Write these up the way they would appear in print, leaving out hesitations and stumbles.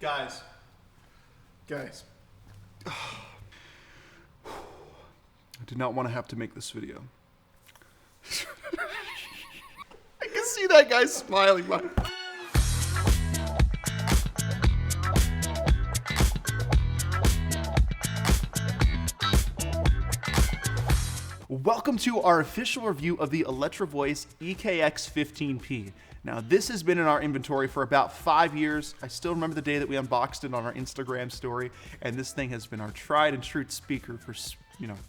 Guys. I did not want to have to make this video. I can see that guy smiling. Welcome to our official review of the Electro-Voice EKX-15P. Now, this has been in our inventory for about 5 years. I still remember the day that we unboxed it on our Instagram story, and this thing has been our tried and true speaker for,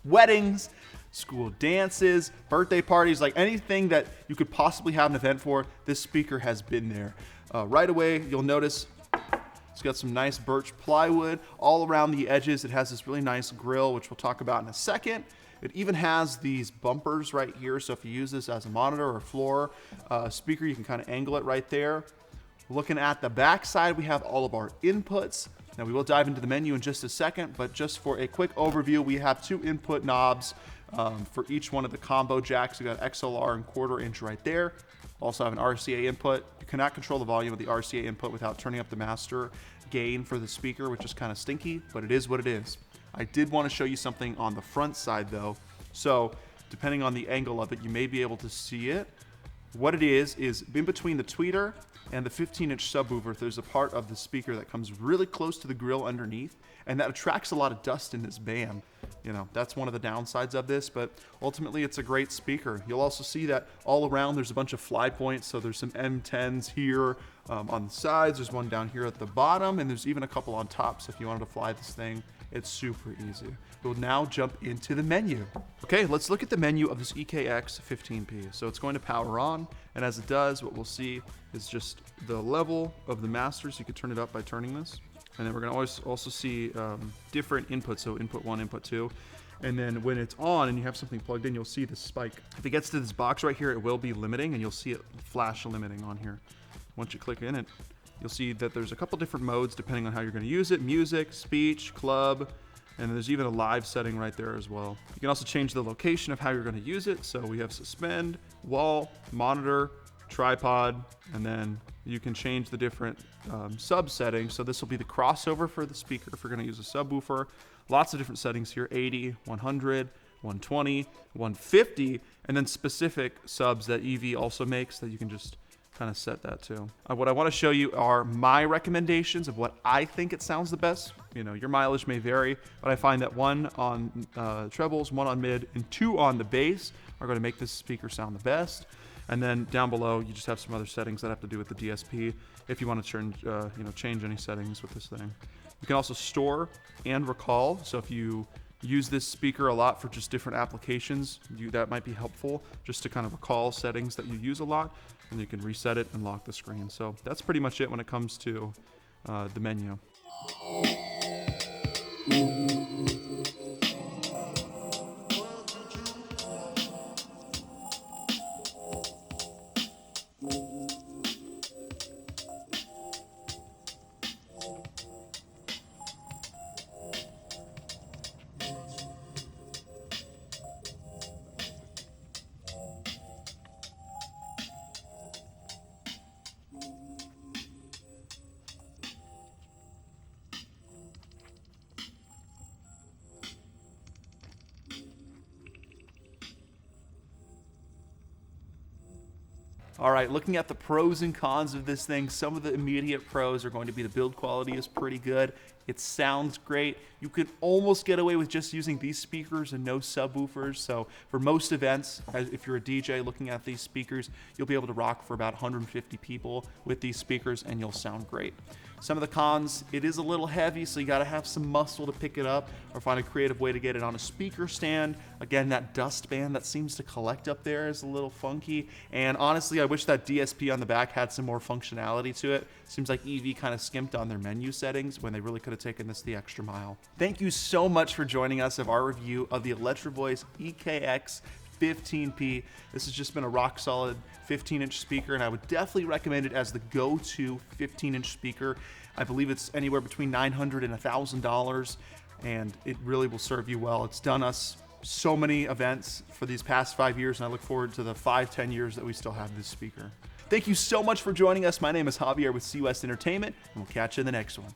weddings, school dances, birthday parties, like anything that you could possibly have an event for. This speaker has been there. Right away, you'll notice it's got some nice birch plywood all around the edges. It has this really nice grill, which we'll talk about in a second. It even has these bumpers right here, so if you use this as a monitor or floor speaker, you can kind of angle it right there. Looking at the back side, we have all of our inputs. Now, we will dive into the menu in just a second, but just for a quick overview, we have 2 input knobs for each one of the combo jacks. We got XLR and 1/4 inch right there. Also have an RCA input. You cannot control the volume of the RCA input without turning up the master gain for the speaker, which is kind of stinky, but it is what it is. I did want to show you something on the front side though. So depending on the angle of it, you may be able to see it. What it is in between the tweeter and the 15-inch subwoofer, there's a part of the speaker that comes really close to the grill underneath, and that attracts a lot of dust in this band. That's one of the downsides of this, but ultimately it's a great speaker. You'll also see that all around there's a bunch of fly points, so there's some M10s here on the sides, there's one down here at the bottom, and there's even a couple on top, so if you wanted to fly this thing, it's super easy. We'll now jump into the menu. Okay, let's look at the menu of this EKX-15P. So it's going to power on, and as it does, what we'll see is just the level of the masters. You could turn it up by turning this. And then we're gonna also see different inputs, so input 1, input 2. And then when it's on and you have something plugged in, you'll see the spike. If it gets to this box right here, it will be limiting, and you'll see it flash limiting on here. Once you click in it, you'll see that there's a couple different modes depending on how you're going to use it. Music, speech, club, and there's even a live setting right there as well. You can also change the location of how you're going to use it. So we have suspend, wall, monitor, tripod, and then you can change the different sub settings. So this will be the crossover for the speaker if we're going to use a subwoofer. Lots of different settings here, 80, 100, 120, 150, and then specific subs that EV also makes that you can just kind of set that too. What I want to show you are my recommendations of what I think it sounds the best. Your mileage may vary, but I find that 1 on trebles, 1 on mid, and 2 on the bass are going to make this speaker sound the best. And then down below, you just have some other settings that have to do with the DSP if you want to change any settings with this thing. You can also store and recall. So if you use this speaker a lot for just different applications, that might be helpful just to kind of recall settings that you use a lot, and you can reset it and lock the screen. So that's pretty much it when it comes to the menu. All right, looking at the pros and cons of this thing, some of the immediate pros are going to be the build quality is pretty good. It sounds great. You could almost get away with just using these speakers and no subwoofers. So for most events, if you're a DJ looking at these speakers, you'll be able to rock for about 150 people with these speakers and you'll sound great. Some of the cons, it is a little heavy, so you gotta have some muscle to pick it up or find a creative way to get it on a speaker stand. Again, that dust band that seems to collect up there is a little funky. And honestly, I wish that DSP on the back had some more functionality to it. Seems like EV kind of skimped on their menu settings when they really could have taken this the extra mile. Thank you so much for joining us of our review of the Electro-Voice EKX-15P. This has just been a rock solid 15-inch speaker, and I would definitely recommend it as the go-to 15-inch speaker. I believe it's anywhere between $900 and $1,000, and it really will serve you well. It's done us so many events for these past 5 years, and I look forward to the 5-10 years that we still have this speaker. Thank you so much for joining us. My name is Javier with CUS Entertainment, and we'll catch you in the next one.